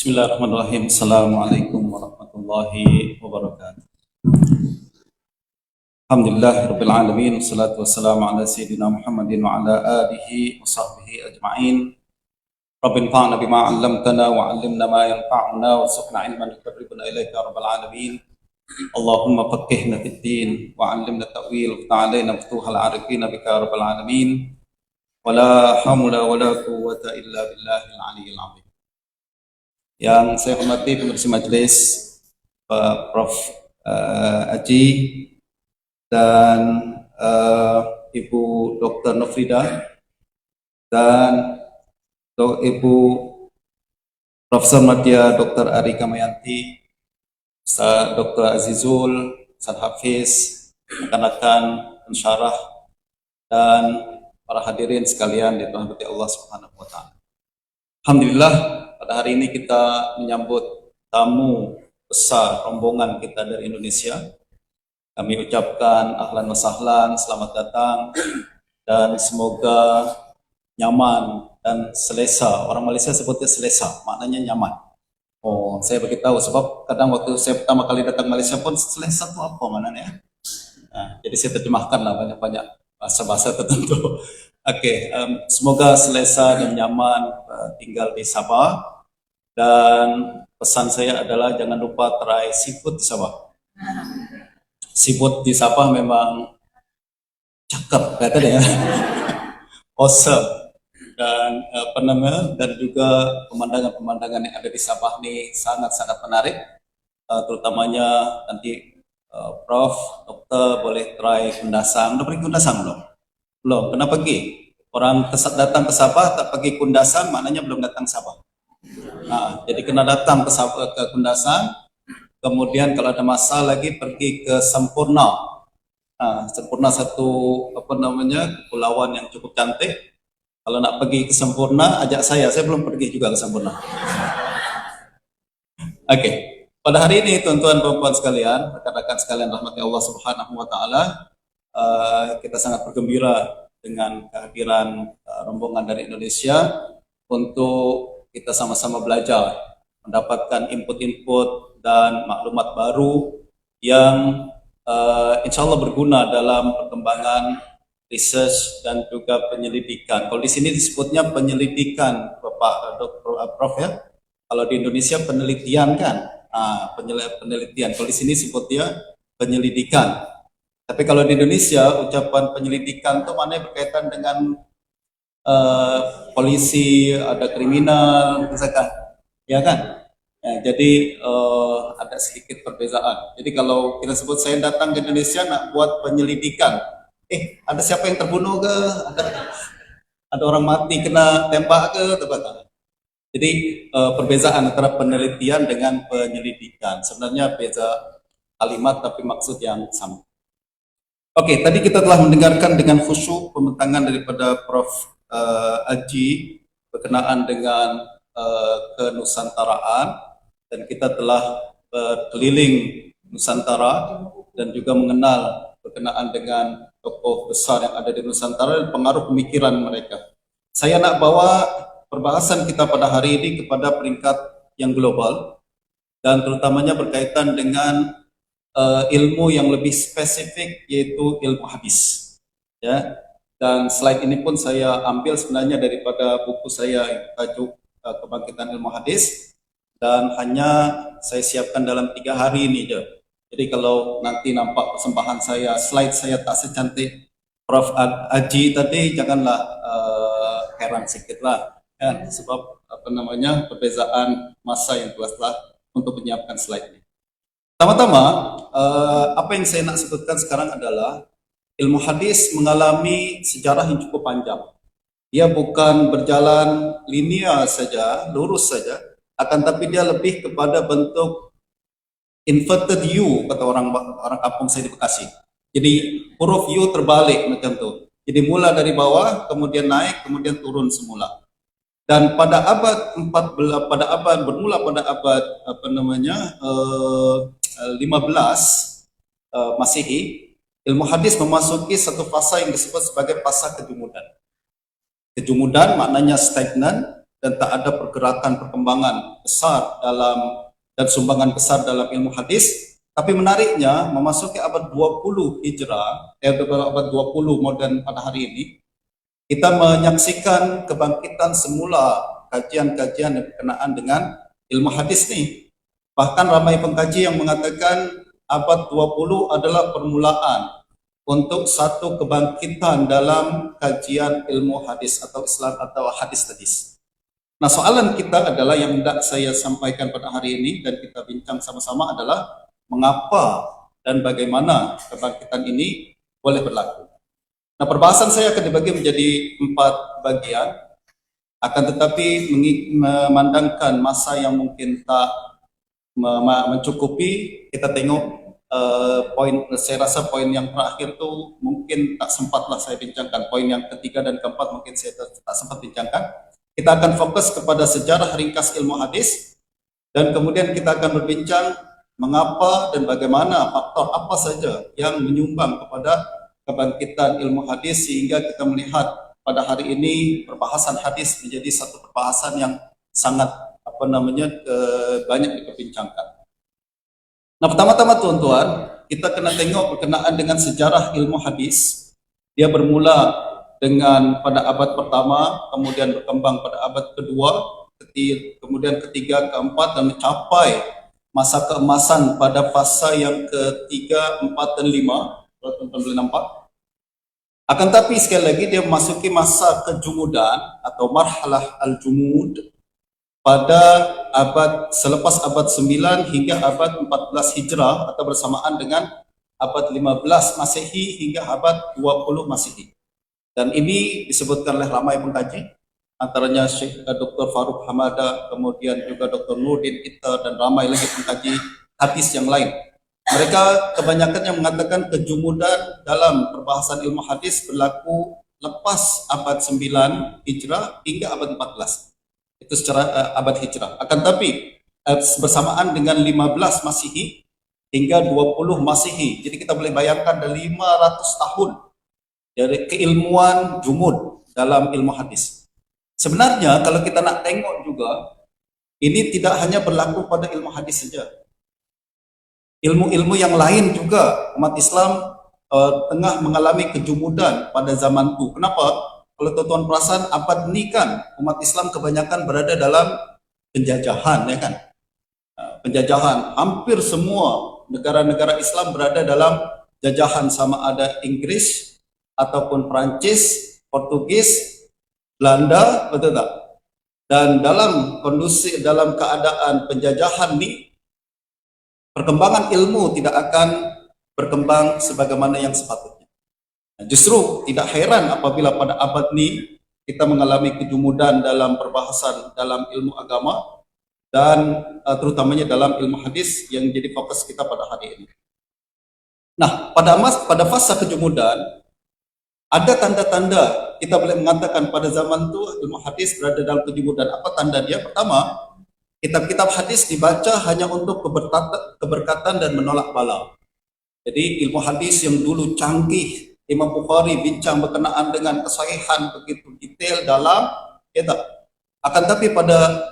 Bismillahirrahmanirrahim. Assalamualaikum warahmatullahi wabarakatuh. Alhamdulillah rabbil alamin, wassalatu wassalamu ala sayyidina Muhammadin wa ala alihi wa sahbihi ajma'in. Rabbil fa'na bima 'allamtana wa 'allimna ma yanfa'una warzuqna 'ilman yuqarribuna ilaika rabbal alamin. Allahumma faqqihna fid din wa 'allimna ta'wil wa ta'alaina futuhal 'arifin bika rabbal alamin. Wala haula wala quwwata illa billahil 'aliyyil 'azim. Yang saya hormati pengurus majelis, Pak Prof. Aji dan Ibu Dr. Nofrida dan Ibu Profesor Madya Dr. Ari Kamayanti, Ustaz Dr. Azizul, Ustaz Hafiz, rekan-rekan pensyarah dan para hadirin sekalian dirahmati Allah Subhanahu wa taala. Alhamdulillah, pada hari ini kita menyambut tamu besar rombongan kita dari Indonesia. Kami ucapkan ahlan wa sahlan, selamat datang, dan semoga nyaman dan selesa. Orang Malaysia sebutnya selesa, maknanya nyaman. Oh, saya beritahu sebab kadang waktu saya pertama kali datang Malaysia pun selesa itu apa maknanya? Nah, jadi saya terjemahkan lah banyak-banyak bahasa-bahasa tertentu. Oke, semoga selesa dan nyaman tinggal di Sabah. Dan pesan saya adalah jangan lupa try seafood di Sabah. Seafood di Sabah memang cakep, katanya ya. Awesome. Dan dan juga pemandangan-pemandangan yang ada di Sabah ini sangat-sangat menarik. Terutamanya nanti Prof, Dokter boleh try Kundasang. Udah pergi Kundasang belum? Belum, kena pergi. Orang datang ke Sabah tak pergi Kundasang, maknanya belum datang Sabah. Nah, jadi kena datang ke Kundasang, kemudian kalau ada masa lagi pergi ke Sempurna. Nah, Sempurna satu kepulauan yang cukup cantik. Kalau nak pergi ke Sempurna, ajak saya belum pergi juga ke Sempurna. Oke. Pada hari ini tuan-tuan dan puan sekalian, rekan-rekan sekalian rahmati Allah Subhanahu wa taala, kita sangat bergembira dengan kehadiran rombongan dari Indonesia untuk kita sama-sama belajar, mendapatkan input-input dan maklumat baru yang insya Allah berguna dalam perkembangan research dan juga penyelidikan. Kalau di sini disebutnya penyelidikan, Bapak Dr. Prof ya. Kalau di Indonesia penelitian kan, penelitian. Kalau di sini sebutnya penyelidikan. Tapi kalau di Indonesia ucapan penyelidikan itu maknanya berkaitan dengan polisi, ada kriminal, misalkan, ya kan? Ya, jadi ada sedikit perbedaan. Jadi kalau kita sebut saya datang ke Indonesia nak buat penyelidikan, ada siapa yang terbunuh ke? Ada orang mati kena tembak ke? Jadi perbedaan antara penelitian dengan penyelidikan sebenarnya beda kalimat tapi maksud yang sama. Oke, tadi kita telah mendengarkan dengan khusyuk pembentangan daripada Prof. Aji berkenaan dengan kenusantaraan, dan kita telah berkeliling Nusantara dan juga mengenal berkenaan dengan tokoh besar yang ada di Nusantara dan pengaruh pemikiran mereka. Saya nak bawa perbahasan kita pada hari ini kepada peringkat yang global dan terutamanya berkaitan dengan ilmu yang lebih spesifik, yaitu ilmu hadis. Ya, dan slide ini pun saya ambil sebenarnya daripada buku saya yang tajuk Kebangkitan Ilmu Hadis, dan hanya saya siapkan dalam 3 hari ini je. Jadi kalau nanti nampak persembahan saya, slide saya tak secantik Prof. Aji tadi, janganlah heran sedikit lah, ya, sebab perbezaan masa yang luaslah untuk menyiapkan slide ini. Pertama-tama, apa yang saya nak sebutkan sekarang adalah ilmu hadis mengalami sejarah yang cukup panjang. Dia bukan berjalan linear saja, lurus saja, akan tapi dia lebih kepada bentuk inverted U, kata orang kampung saya di Bekasi. Jadi huruf U terbalik macam tu. Jadi mula dari bawah, kemudian naik, kemudian turun semula. Dan pada abad 14, bermula pada abad 15 Masehi, ilmu hadis memasuki satu fasa yang disebut sebagai fasa kejumudan. Kejumudan maknanya stagnan, dan tak ada pergerakan perkembangan besar dan sumbangan besar dalam ilmu hadis. Tapi menariknya, memasuki abad 20 Hijrah, abad 20 modern pada hari ini, kita menyaksikan kebangkitan semula kajian-kajian yang berkenaan dengan ilmu hadis nih. Bahkan ramai pengkaji yang mengatakan abad 20 adalah permulaan untuk satu kebangkitan dalam kajian ilmu hadis atau Islam atau hadis. Nah, soalan kita adalah yang hendak saya sampaikan pada hari ini dan kita bincang sama-sama adalah mengapa dan bagaimana kebangkitan ini boleh berlaku. Nah, perbahasan saya akan dibagi menjadi 4 bagian, akan tetapi memandangkan masa yang mungkin tak mencukupi, kita tengok saya rasa poin yang terakhir tu mungkin tak sempatlah saya bincangkan. Poin yang ketiga dan keempat mungkin saya tak sempat bincangkan. Kita akan fokus kepada sejarah ringkas ilmu hadis dan kemudian kita akan berbincang mengapa dan bagaimana faktor apa saja yang menyumbang kepada kebangkitan ilmu hadis sehingga kita melihat pada hari ini perbahasan hadis menjadi satu perbahasan yang sangat banyak diperbincangkan. Nah, pertama-tama tuan-tuan, kita kena tengok berkenaan dengan sejarah ilmu hadis. Dia bermula dengan pada abad pertama, kemudian berkembang pada abad kedua, kemudian ketiga, keempat, dan mencapai masa keemasan pada fasa yang ketiga, empat, dan lima. Kalau tuan-tuan boleh nampak. Akan tapi sekali lagi dia memasuki masa kejumudan atau marhalah al-jumud pada selepas abad 9 hingga abad 14 Hijrah atau bersamaan dengan abad 15 Masehi hingga abad 20 Masehi. Dan ini disebutkan oleh ramai pengkaji, antaranya Syekh Dr. Faruk Hamada, kemudian juga Dr. Nurdin Itter, dan ramai lagi pengkaji hadis yang lain. Mereka kebanyakan yang mengatakan kejumudan dalam perbahasan ilmu hadis berlaku lepas abad 9 Hijrah hingga abad 14. Itu secara abad Hijrah. Akan tapi bersamaan dengan 15 Masehi hingga 20 Masehi. Jadi kita boleh bayangkan ada 500 tahun dari keilmuan jumud dalam ilmu hadis. Sebenarnya kalau kita nak tengok juga, ini tidak hanya berlaku pada ilmu hadis saja. Ilmu-ilmu yang lain juga umat Islam tengah mengalami kejumudan pada zaman itu. Kenapa? Kalau tuan-tuan perasan, abad ini kan umat Islam kebanyakan berada dalam penjajahan, ya kan? Penjajahan, hampir semua negara-negara Islam berada dalam jajahan, sama ada Inggris ataupun Perancis, Portugis, Belanda, betul tak? Dan dalam keadaan penjajahan ini, perkembangan ilmu tidak akan berkembang sebagaimana yang sepatutnya. Justru tidak heran apabila pada abad ini kita mengalami kejumudan dalam perbahasan dalam ilmu agama dan terutamanya dalam ilmu hadis yang jadi fokus kita pada hari ini. Nah, pada fasa kejumudan ada tanda-tanda kita boleh mengatakan pada zaman itu ilmu hadis berada dalam kejumudan. Apa tanda dia? Pertama, kitab-kitab hadis dibaca hanya untuk keberkatan dan menolak bala. Jadi ilmu hadis yang dulu canggih, Imam Bukhari bincang berkenaan dengan kesahihan begitu detail dalam, ya tak? Akan tapi pada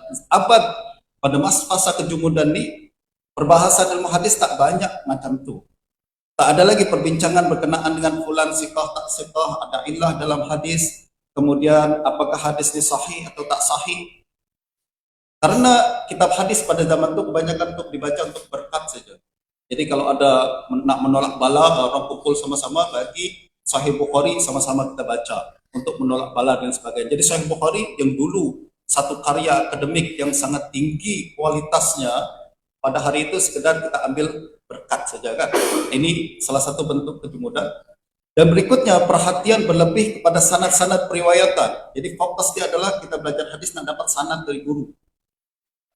masa kejumudan ini, perbahasan ilmu hadis tak banyak macam tu. Tak ada lagi perbincangan berkenaan dengan fulan siqah tak siqah, ada illah dalam hadis, kemudian apakah hadis ini sahih atau tak sahih. Karena kitab hadis pada zaman itu kebanyakan untuk dibaca untuk berkat saja. Jadi kalau ada nak menolak bala, orang kumpul sama-sama bagi Sahih Bukhari sama-sama kita baca untuk menolak bala dan sebagainya. Jadi Sahih Bukhari yang dulu satu karya akademik yang sangat tinggi kualitasnya, pada hari itu sekedar kita ambil berkat saja kan. Ini salah satu bentuk kejumudan. Dan berikutnya perhatian berlebih kepada sanad-sanad periwayatan. Jadi fokus dia adalah kita belajar hadis nak dapat sanad dari guru.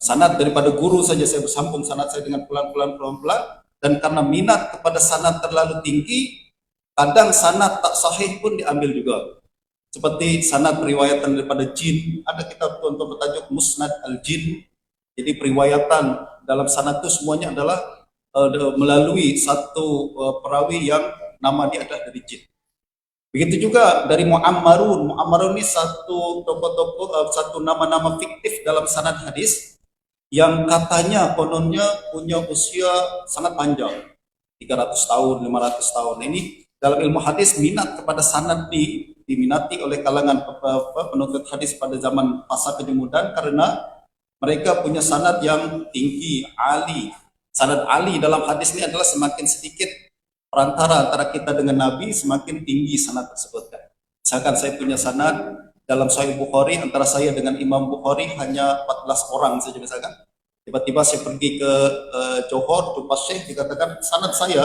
Sanad daripada guru saja, saya bersambung sanad saya dengan pelan-pelan, dan karena minat kepada sanad terlalu tinggi, kadang sanad tak sahih pun diambil juga. Seperti sanad periwayatan daripada jin, ada kitab tuan-tuan bertajuk Musnad al-Jin. Jadi periwayatan dalam sanad itu semuanya adalah melalui satu perawi yang nama dia adalah dari jin. Begitu juga dari Muammarun. Muammarun ini satu tokoh-tokoh, satu nama-nama fiktif dalam sanad hadis yang katanya kononnya punya usia sangat panjang, 300 tahun, 500 tahun. Ini dalam ilmu hadis minat kepada sanad diminati oleh kalangan penuntut hadis pada zaman masa kejemudan karena mereka punya sanad yang tinggi, ali. Sanad ali dalam hadis ini adalah semakin sedikit perantara antara kita dengan Nabi, semakin tinggi sanad tersebut. Misalkan saya punya sanad dalam Sahih Bukhari antara saya dengan Imam Bukhari hanya 14 orang saja misalkan. Tiba-tiba saya pergi ke Johor, jumpa Syekh, dikatakan sanad saya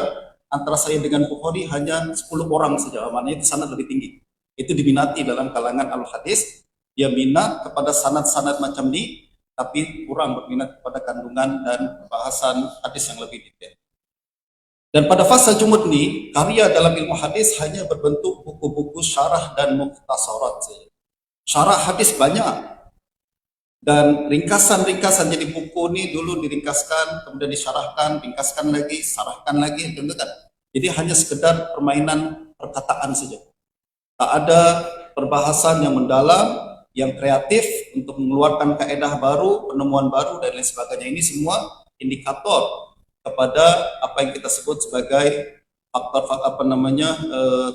antara saya dengan Bukhari hanya 10 orang saja, maknanya itu sanad lebih tinggi. Itu diminati dalam kalangan al-hadis, dia minat kepada sanad-sanad macam ini, tapi kurang berminat kepada kandungan dan bahasan hadis yang lebih detail. Dan pada fasa jumud ini, karya dalam ilmu hadis hanya berbentuk buku-buku syarah dan mukhtasarat saja. Syarah hadis banyak, dan ringkasan-ringkasan. Jadi buku ini dulu diringkaskan, kemudian disyarahkan, ringkaskan lagi, sarahkan lagi, tentu kan. Jadi hanya sekedar permainan perkataan saja. Tak ada perbahasan yang mendalam, yang kreatif untuk mengeluarkan kaedah baru, penemuan baru dan lain sebagainya. Ini semua indikator kepada apa yang kita sebut sebagai faktor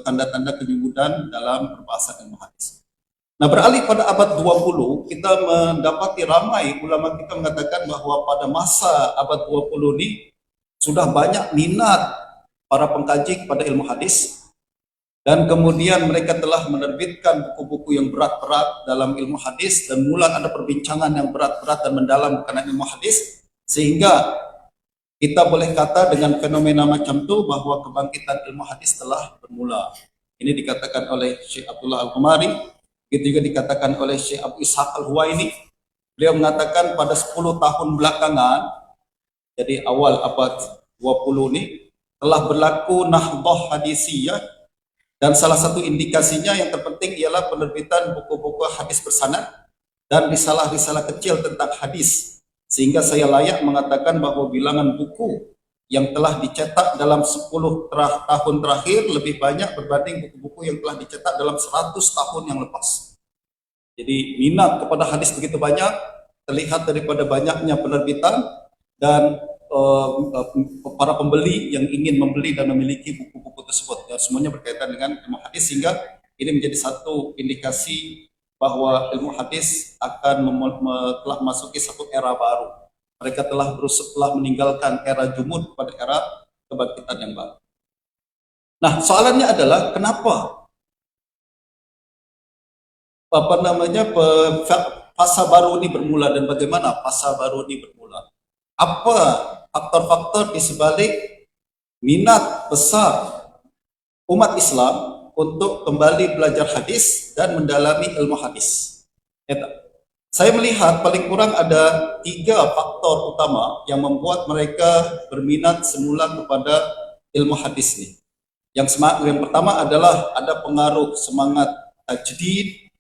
tanda-tanda kejujuran dalam perbahasan ilmu hadis. Nah, beralih pada abad 20, kita mendapati ramai ulama kita mengatakan bahwa pada masa abad 20 ini sudah banyak minat para pengkaji kepada ilmu hadis, dan kemudian mereka telah menerbitkan buku-buku yang berat-berat dalam ilmu hadis, dan mulai ada perbincangan yang berat-berat dan mendalam mengenai ilmu hadis, sehingga kita boleh kata dengan fenomena macam itu bahwa kebangkitan ilmu hadis telah bermula. Ini dikatakan oleh Syekh Abdullah Al-Qumari, begitu juga dikatakan oleh Syekh Abu Ishaq Al-Huwaini. Beliau mengatakan pada 10 tahun belakangan, jadi awal abad 20 ini, telah berlaku nahdah hadisiyah, dan salah satu indikasinya yang terpenting ialah penerbitan buku-buku hadis bersanad dan risalah-risalah kecil tentang hadis, sehingga saya layak mengatakan bahwa bilangan buku yang telah dicetak dalam 10 tahun terakhir lebih banyak berbanding buku-buku yang telah dicetak dalam 100 tahun yang lepas. Jadi minat kepada hadis begitu banyak, terlihat daripada banyaknya penerbitan dan para pembeli yang ingin membeli dan memiliki buku-buku tersebut. Ya, semuanya berkaitan dengan ilmu hadis, sehingga ini menjadi satu indikasi bahwa ilmu hadis akan telah memasuki satu era baru. Mereka telah meninggalkan era jumud pada era kebangkitan yang baru. Nah, soalannya adalah kenapa fasa baru ini bermula, dan bagaimana fasa baru ini bermula? Apa faktor-faktor di sebalik minat besar umat Islam untuk kembali belajar hadis dan mendalami ilmu hadis? Saya melihat paling kurang ada 3 faktor utama yang membuat mereka berminat semula kepada ilmu hadis ini. Yang pertama adalah ada pengaruh semangat tajdid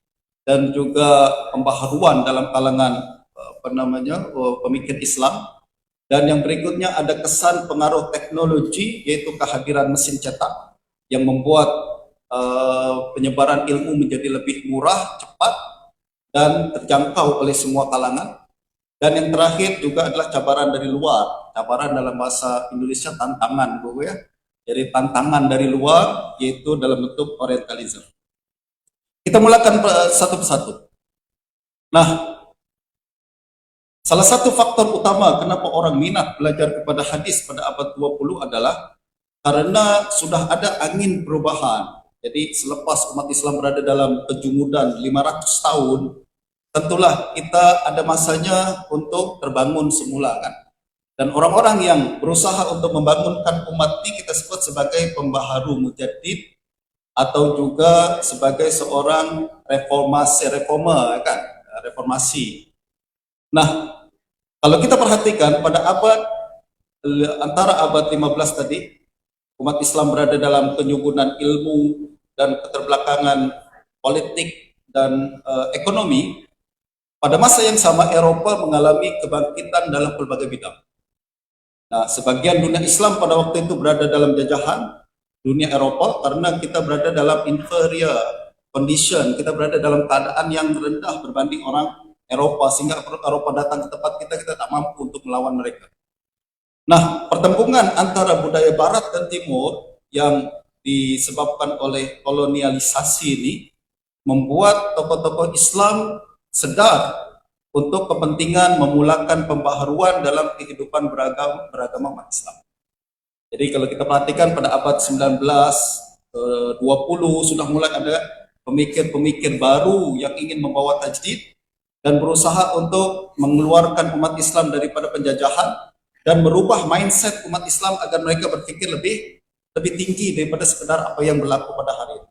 dan juga pembaharuan dalam kalangan pemikir Islam. Dan yang berikutnya ada kesan pengaruh teknologi, yaitu kehadiran mesin cetak yang membuat penyebaran ilmu menjadi lebih murah, cepat, dan terjangkau oleh semua kalangan. Dan yang terakhir juga adalah cabaran dari luar. Cabaran dalam bahasa Indonesia tantangan, ya. Jadi tantangan dari luar, yaitu dalam bentuk orientalisme. Kita mulakan satu persatu. Nah, salah satu faktor utama kenapa orang minat belajar kepada hadis pada abad 20 adalah karena sudah ada angin perubahan. Jadi selepas umat Islam berada dalam kejumudan 500 tahun, tentulah kita ada masanya untuk terbangun semula, kan. Dan orang-orang yang berusaha untuk membangunkan umat ini kita sebut sebagai pembaharu, mujaddid, atau juga sebagai seorang reformasi. Nah, kalau kita perhatikan pada antara abad 15 tadi, umat Islam berada dalam penyugunan ilmu dan keterbelakangan politik dan ekonomi. Pada masa yang sama, Eropa mengalami kebangkitan dalam berbagai bidang. Nah, sebagian dunia Islam pada waktu itu berada dalam jajahan, dunia Eropa karena kita berada dalam inferior condition, kita berada dalam keadaan yang rendah berbanding orang Eropa, sehingga Eropa datang ke tempat kita tak mampu untuk melawan mereka. Nah, pertempuran antara budaya Barat dan Timur yang disebabkan oleh kolonialisasi ini membuat tokoh-tokoh Islam sedar untuk kepentingan memulakan pembaharuan dalam kehidupan beragama umat Islam. Jadi kalau kita perhatikan pada abad 19, 20 sudah mulai ada pemikir-pemikir baru yang ingin membawa tajdid dan berusaha untuk mengeluarkan umat Islam daripada penjajahan dan merubah mindset umat Islam agar mereka berpikir lebih tinggi daripada sekedar apa yang berlaku pada hari ini.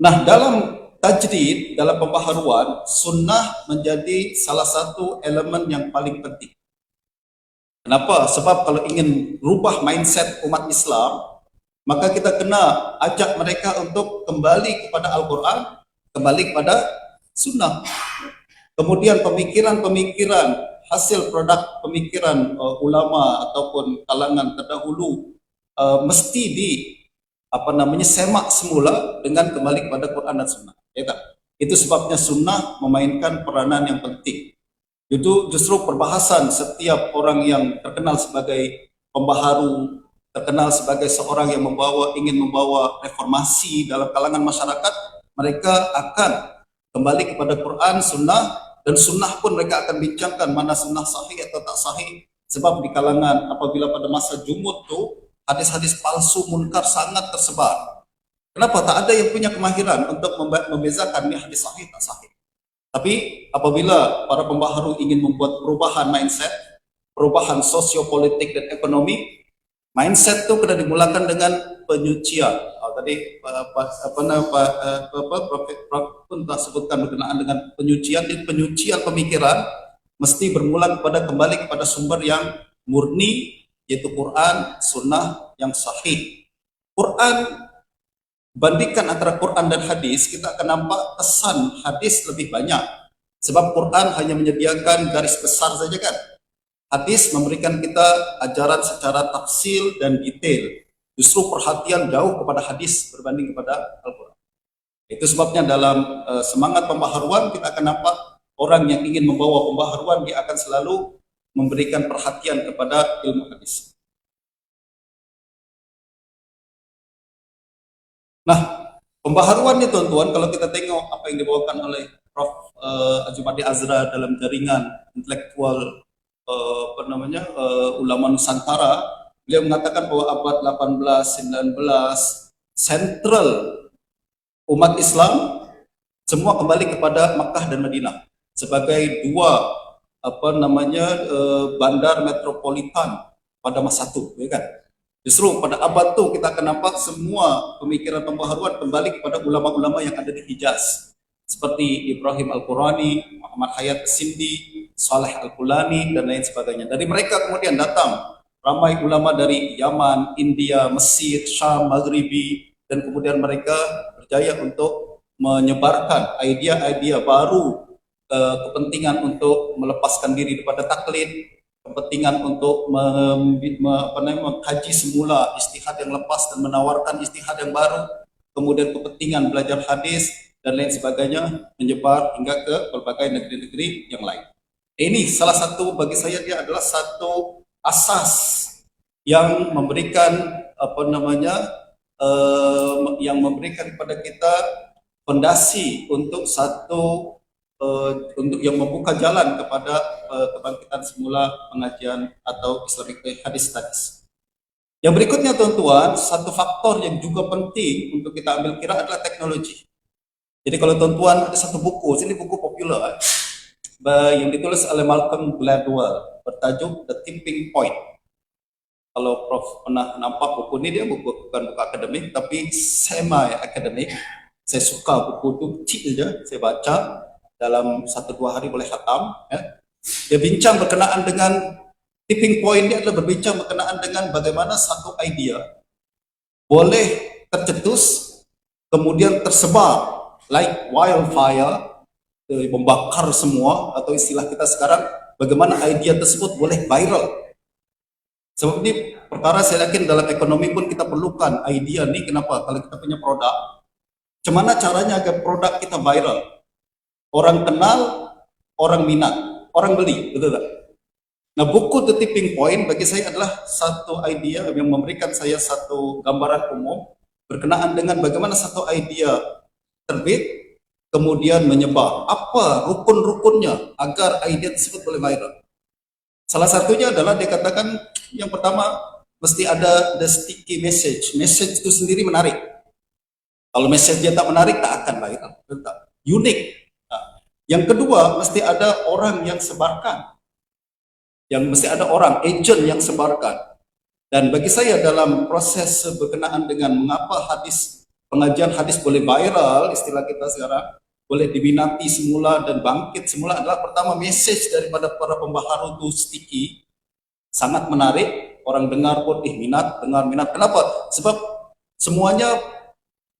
Nah, dalam tajdid, dalam pembaharuan, sunnah menjadi salah satu elemen yang paling penting. Kenapa? Sebab kalau ingin rubah mindset umat Islam, maka kita kena ajak mereka untuk kembali kepada Al-Quran, kembali kepada sunnah. Kemudian pemikiran-pemikiran, hasil produk pemikiran ulama ataupun kalangan terdahulu mesti semak semula dengan kembali kepada Quran dan sunnah. Ya tak? Itu sebabnya sunnah memainkan peranan yang penting. Itu justru perbahasan setiap orang yang terkenal sebagai pembaharu, terkenal sebagai seorang yang ingin membawa reformasi dalam kalangan masyarakat, mereka akan kembali kepada Quran, sunnah, dan sunnah pun mereka akan bincangkan mana sunnah sahih atau tak sahih. Sebab di kalangan apabila pada masa Jumud tu hadis-hadis palsu munkar sangat tersebar. Kenapa? Tak ada yang punya kemahiran untuk membezakan ni hadis sahih tak sahih. Tapi apabila para pembaharu ingin membuat perubahan mindset, perubahan sosiopolitik dan ekonomi, mindset itu kena dimulakan dengan penyucian. Tadi Prophet pun telah sebutkan berkenaan dengan penyucian. Di penyucian pemikiran mesti bermula kembali kepada sumber yang murni, yaitu Quran, sunnah yang sahih. Quran, bandingkan antara Quran dan hadis, kita akan nampak kesan hadis lebih banyak. Sebab Quran hanya menyediakan garis besar saja kan. Hadis memberikan kita ajaran secara tafsil dan detail. Justru perhatian jauh kepada hadis berbanding kepada Al-Quran. Itu sebabnya dalam semangat pembaharuan kita akan nampak orang yang ingin membawa pembaharuan, dia akan selalu memberikan perhatian kepada ilmu hadis. Nah, pembaharuan ini tuan-tuan, kalau kita tengok apa yang dibawakan oleh Prof. Azumadi Azra dalam jaringan intelektual ulama Nusantara, beliau mengatakan bahwa abad 18, 19, sentral umat Islam semua kembali kepada Makkah dan Madinah sebagai dua bandar metropolitan pada masa itu, ya kan? Justru pada abad itu kita akan nampak semua pemikiran pembaharuan kembali kepada ulama-ulama yang ada di Hijaz, seperti Ibrahim Al-Qurani, Muhammad Hayat Sindi, Saleh Al-Qulani, dan lain sebagainya. Dari mereka kemudian datang ramai ulama dari Yaman, India, Mesir, Syam, Maghribi, dan kemudian mereka berjaya untuk menyebarkan idea-idea baru, kepentingan untuk melepaskan diri daripada taklid, kepentingan untuk mengkaji semula istihad yang lepas dan menawarkan istihad yang baru, kemudian kepentingan belajar hadis dan lain sebagainya menyebar hingga ke berbagai negeri-negeri yang lain. Ini salah satu, bagi saya dia adalah satu asas yang memberikan yang memberikan kepada kita fondasi untuk untuk yang membuka jalan kepada kebangkitan semula pengajian atau Islamic Hadis Studies. Yang berikutnya tuan-tuan, satu faktor yang juga penting untuk kita ambil kira adalah teknologi. Jadi kalau tuan-tuan ada satu buku, ini buku populer yang ditulis oleh Malcolm Gladwell bertajuk The Tipping Point. Kalau Prof pernah nampak buku ini, dia bukan buku akademik tapi semi akademik. Saya suka buku itu, kecil aja, saya baca dalam 1-2 hari boleh khatam. Dia bincang berkenaan dengan tipping point. Dia adalah berbincang berkenaan dengan bagaimana satu idea boleh tercetus kemudian tersebar like wildfire, membakar semua, atau istilah kita sekarang bagaimana idea tersebut boleh viral Sebab ini perkara saya yakin dalam ekonomi pun kita perlukan idea nih. Kenapa? Kalau kita punya produk, gimana caranya agar produk kita viral? Orang kenal, orang minat, orang beli, betul tak? Nah, buku The Tipping Point bagi saya adalah satu idea yang memberikan saya satu gambaran umum berkenaan dengan bagaimana satu idea terbit, kemudian menyebar. Apa rukun-rukunnya agar idea tersebut boleh viral? Salah satunya adalah dia katakan yang pertama mesti ada the sticky message. Message itu sendiri menarik. Kalau message dia tak menarik, tak akan viral. Tak. Unik. Nah, yang kedua mesti ada orang yang sebarkan. Yang mesti ada orang, agent yang sebarkan. Dan bagi saya dalam proses berkenaan dengan mengapa pengajian hadis boleh viral, istilah kita sekarang, boleh diminati semula dan bangkit semula adalah pertama message daripada para pembaharu itu sticky, sangat menarik, orang dengar pun minat, dengar minat. Kenapa? Sebab semuanya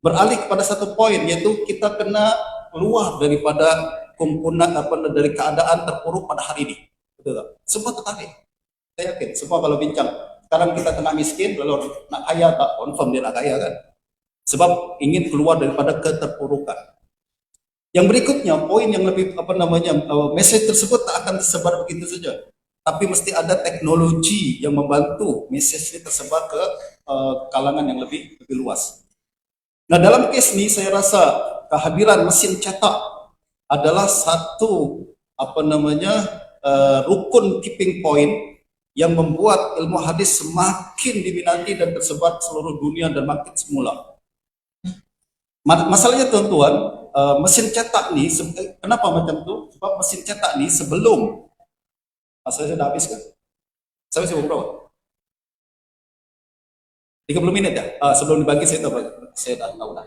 beralih kepada satu poin, yaitu kita kena keluar daripada kumpulan dari keadaan terpuruk pada hari ini. Betul tak? Semua tertarik. Saya yakin semua kalau bincang sekarang kita tengah miskin, lalu nak kaya tak confirm dia nak kaya kan? Sebab ingin keluar daripada keterpurukan. Yang berikutnya, poin yang lebih message tersebut tak akan tersebar begitu saja, tapi mesti ada teknologi yang membantu message ini tersebar ke kalangan yang lebih luas. Nah, dalam kes ini saya rasa kehadiran mesin cetak adalah satu rukun tipping point yang membuat ilmu hadis semakin diminati dan tersebar di seluruh dunia dan makin semula. Masalahnya tuan-tuan, mesin cetak nih, kenapa macam itu? Sebab mesin cetak nih sebelum, masa saya sudah habis kan? Saya masih berapa? 30 menit ya? Sebelum dibagi saya dah tahu dah.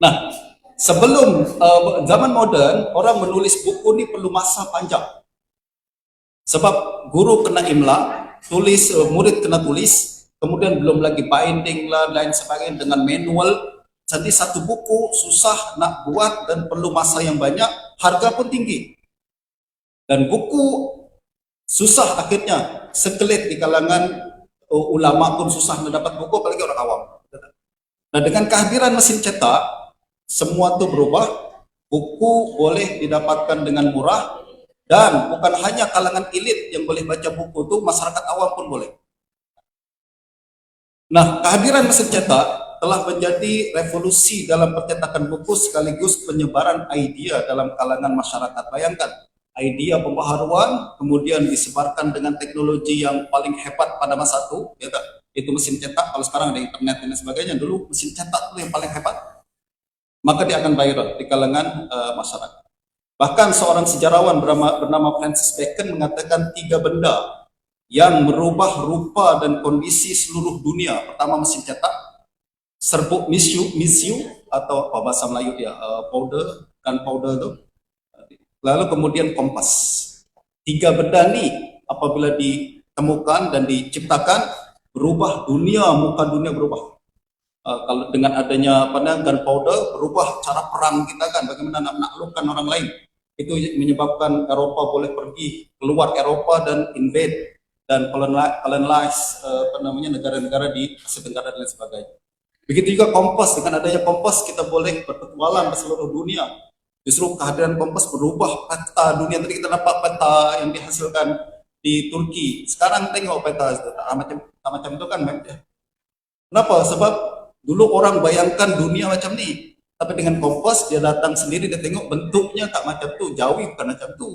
Nah, sebelum zaman modern, orang menulis buku ini perlu masa panjang. Sebab guru kena imla, murid kena tulis, kemudian belum lagi binding lah, lain sebagainya dengan manual. Jadi satu buku susah nak buat dan perlu masa yang banyak, harga pun tinggi. Dan buku susah akhirnya, sekelit di kalangan ulama pun susah mendapat buku, apalagi orang awam. Nah, dengan kehadiran mesin cetak, semua itu berubah, buku boleh didapatkan dengan murah, dan bukan hanya kalangan elit yang boleh baca buku itu, masyarakat awam pun boleh. Nah, kehadiran mesin cetak telah menjadi revolusi dalam percetakan buku sekaligus penyebaran idea dalam kalangan masyarakat. Bayangkan, idea pembaharuan kemudian disebarkan dengan teknologi yang paling hebat pada masa itu, ya tak? Itu mesin cetak. Kalau sekarang ada internet dan sebagainya, dulu mesin cetak itu yang paling hebat. Maka dia akan viral di kalangan masyarakat. Bahkan seorang sejarawan bernama Francis Bacon mengatakan 3 benda yang merubah rupa dan kondisi seluruh dunia. Pertama, mesin cetak, serbuk misiu atau bahasa Melayu dia gunpowder itu. Lalu kemudian kompas. 3 benda ini apabila ditemukan dan diciptakan, berubah muka dunia berubah. Kalau dengan adanya gunpowder, berubah cara perang kita kan, bagaimana nak menaklukkan orang lain. Itu menyebabkan Eropa boleh pergi keluar Eropa dan invade dan colonize negara-negara di Asia Tenggara dan sebagainya. Begitu juga kompas, dengan adanya kompas kita boleh berpetualang ke seluruh dunia. Justru kehadiran kompas berubah peta dunia. Tadi kita dapat peta yang dihasilkan di Turki. Sekarang tengok peta macam itu kan. Kenapa? Sebab dulu orang bayangkan dunia macam ni, tapi dengan kompas dia datang sendiri, dia tengok bentuknya tak macam tu, jauhi bukan macam tu,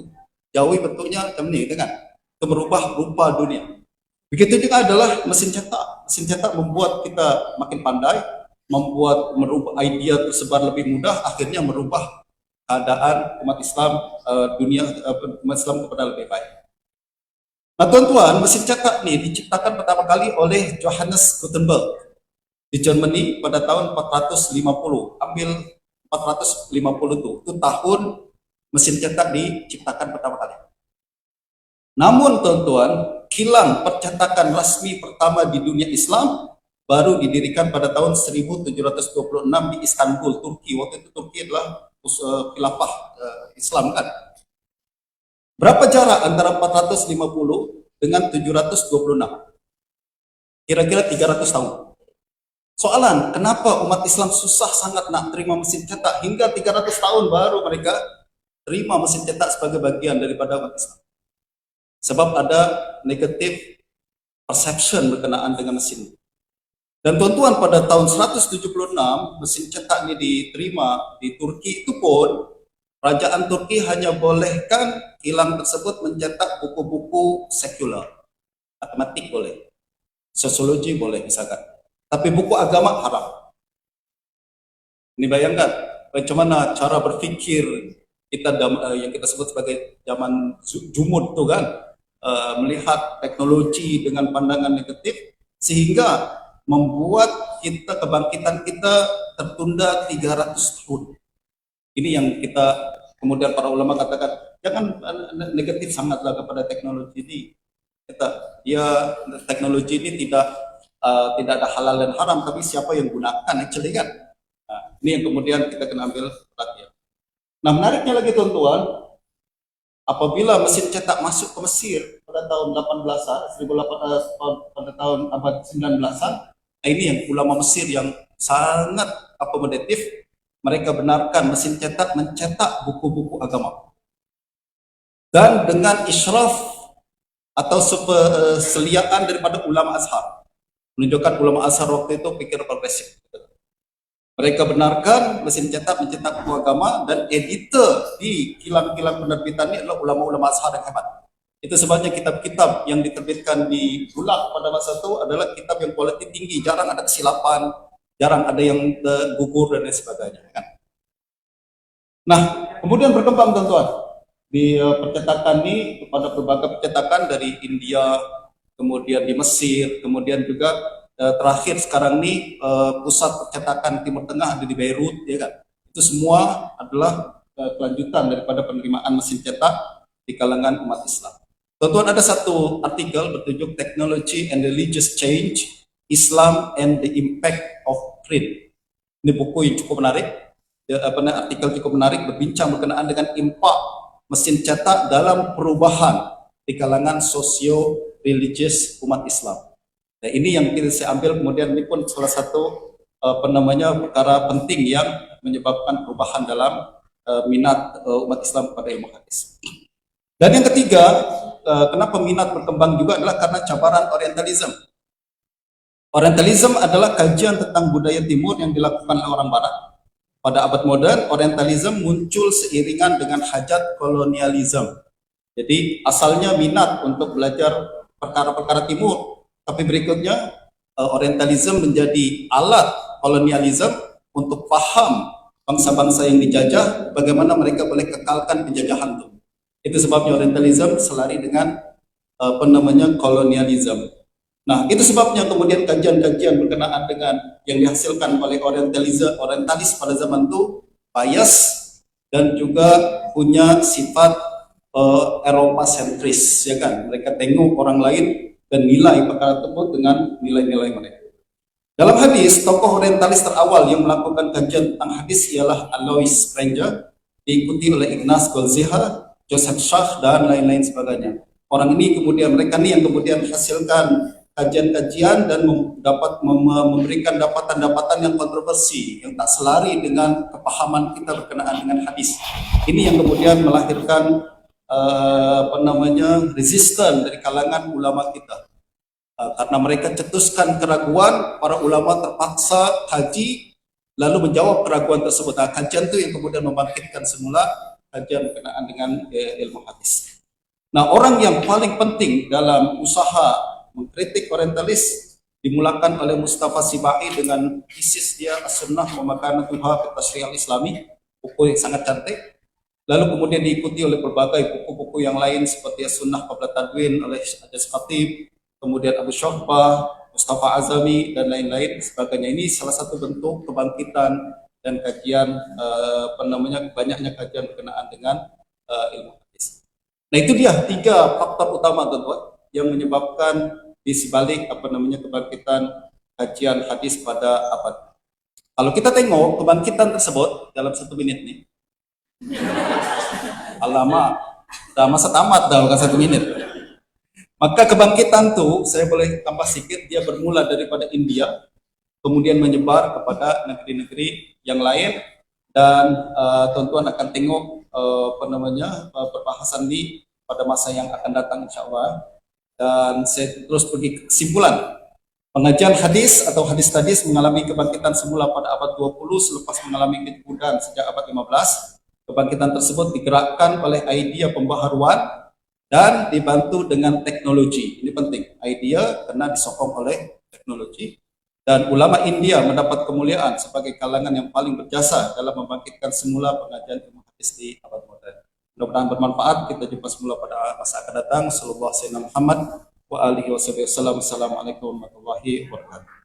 jauhi bentuknya macam ni, kan? Itu merubah rupa dunia. Begitu juga adalah mesin cetak. Mesin cetak membuat kita makin pandai, merubah idea tersebar lebih mudah, akhirnya merubah keadaan umat Islam umat Islam kepada lebih baik. Nah tuan-tuan, mesin cetak ni diciptakan pertama kali oleh Johannes Gutenberg di Germany pada tahun 450. Ambil 450 itu tahun mesin cetak diciptakan pertama kali. Namun tuan-tuan, kilang percetakan rasmi pertama di dunia Islam baru didirikan pada tahun 1726 di Istanbul, Turki. Waktu itu Turki adalah khilafah Islam kan. Berapa jarak antara 450 dengan 726? Kira-kira 300 tahun. Soalan, kenapa umat Islam susah sangat nak terima mesin cetak hingga 300 tahun baru mereka terima mesin cetak sebagai bagian daripada umat Islam? Sebab ada negative perception berkenaan dengan mesin. Dan tuan-tuan, pada tahun 176 mesin cetak ini diterima di Turki itu pun kerajaan Turki hanya bolehkan kilang tersebut mencetak buku-buku sekular. Matematik boleh, sosiologi boleh misalkan. Tapi buku agama haram. Ini bayangkan bagaimana cara berpikir kita yang kita sebut sebagai zaman jumud tuh kan, melihat teknologi dengan pandangan negatif sehingga membuat kebangkitan kita tertunda 300 tahun. Ini yang kita kemudian para ulama katakan jangan negatif sangatlah kepada teknologi ini. Teknologi ini tidak ada halal dan haram, tapi siapa yang gunakan actually kan. Nah, ini yang kemudian kita kena ambil perhatian. Nah, menariknya lagi tuan-tuan, apabila mesin cetak masuk ke Mesir pada tahun 18-an, pada tahun abad 19-an, ini yang ulama Mesir yang sangat akomodatif, mereka benarkan mesin cetak mencetak buku-buku agama. Dan dengan israf atau seliaan daripada ulama Azhar, menunjukkan ulama Azhar waktu itu pikir progresif. Mereka benarkan mesin cetak mencetak buku agama, dan editor di kilang-kilang penerbitan ini adalah ulama-ulama Azhar yang hebat. Itu sebabnya kitab-kitab yang diterbitkan di Bulaq pada masa itu adalah kitab yang kualiti tinggi, jarang ada kesilapan, jarang ada yang gugur dan lain sebagainya. Kan? Nah, kemudian berkembang teman-teman di percetakan ini kepada berbagai percetakan dari India, kemudian di Mesir, kemudian juga terakhir sekarang ini pusat percetakan Timur Tengah ada di Beirut, ya kan? Itu semua adalah kelanjutan daripada penerimaan mesin cetak di kalangan umat Islam. Tentuan ada satu artikel bertajuk Technology and Religious Change, Islam and the Impact of Print. Ini buku yang cukup menarik, artikel cukup menarik berbincang berkenaan dengan impak mesin cetak dalam perubahan di kalangan sosio-religious umat Islam. Nah, ini yang saya ambil, kemudian ini pun salah satu perkara penting yang menyebabkan perubahan dalam minat umat Islam pada ilmu hadis. Dan yang ketiga, kenapa minat berkembang juga adalah karena cabaran Orientalism. Orientalism adalah kajian tentang budaya timur yang dilakukan oleh orang barat. Pada abad modern, Orientalism muncul seiringan dengan hajat kolonialisme. Jadi asalnya minat untuk belajar perkara-perkara timur, tapi berikutnya Orientalism menjadi alat kolonialisme untuk paham bangsa-bangsa yang dijajah, bagaimana mereka boleh kekalkan penjajahan itu. Itu sebabnya Orientalism selari dengan kolonialisme. Nah, itu sebabnya kemudian kajian-kajian berkenaan dengan yang dihasilkan oleh orientalis pada zaman itu bias dan juga punya sifat Eropa sentris, ya kan? Mereka tengok orang lain dan nilai perkara tersebut dengan nilai-nilai mereka. Dalam hadis, tokoh orientalis terawal yang melakukan kajian tentang hadis ialah Alois Sprenger, diikuti oleh Ignaz Goldziher, Joseph Schacht, dan lain-lain sebagainya. Orang ini kemudian, mereka ini yang kemudian hasilkan kajian-kajian dan dapat memberikan dapatan-dapatan yang kontroversi, yang tak selari dengan kepahaman kita berkenaan dengan hadis. Ini yang kemudian melahirkan resisten dari kalangan ulama kita. Karena mereka cetuskan keraguan, para ulama terpaksa kaji lalu menjawab keraguan tersebut. Nah, kajian itu yang kemudian membangkitkan semula kajian berkenaan dengan ilmu hadis. Nah, orang yang paling penting dalam usaha mengkritik orientalis dimulakan oleh Mustafa Sibai dengan tesis dia As-Sunnah wa Makanatuha fi Tasyri' al-Islami, buku yang sangat cantik. Lalu kemudian diikuti oleh berbagai buku-buku yang lain seperti As-Sunnah qabla Tadwin oleh Ajaz Khatib, kemudian Abu Syuhbah, Mustafa Azami, dan lain-lain sebagainya. Ini salah satu bentuk kebangkitan dan kajian banyaknya kajian berkenaan dengan ilmu hadis. Nah, itu dia 3 faktor utama teman-teman yang menyebabkan di sebalik kebangkitan kajian hadis pada abad. Kalau kita tengok kebangkitan tersebut dalam 1 menit nih, alamak, Sudah masa tamat dah, bukan 1 menit. Maka kebangkitan tuh, saya boleh tambah sedikit, dia bermula daripada India, kemudian menyebar kepada negeri-negeri yang lain, dan tuan-tuan akan tengok perbahasan ini pada masa yang akan datang insya Allah. Dan saya terus pergi ke kesimpulan. Pengajian hadis atau hadis mengalami kebangkitan semula pada abad 20 selepas mengalami kejujuran sejak abad 15. Kebangkitan tersebut digerakkan oleh idea pembaharuan dan dibantu dengan teknologi. Ini penting, idea karena disokong oleh teknologi. Dan ulama India mendapat kemuliaan sebagai kalangan yang paling berjasa dalam membangkitkan semula pengajian ilmu hadis di abad modern. Mudah-mudahan bermanfaat. Kita jumpa semula pada masa akan datang. Sallallahu alaihi wasallam Muhammad wa alihi wasallam. Assalamualaikum warahmatullahi wabarakatuh.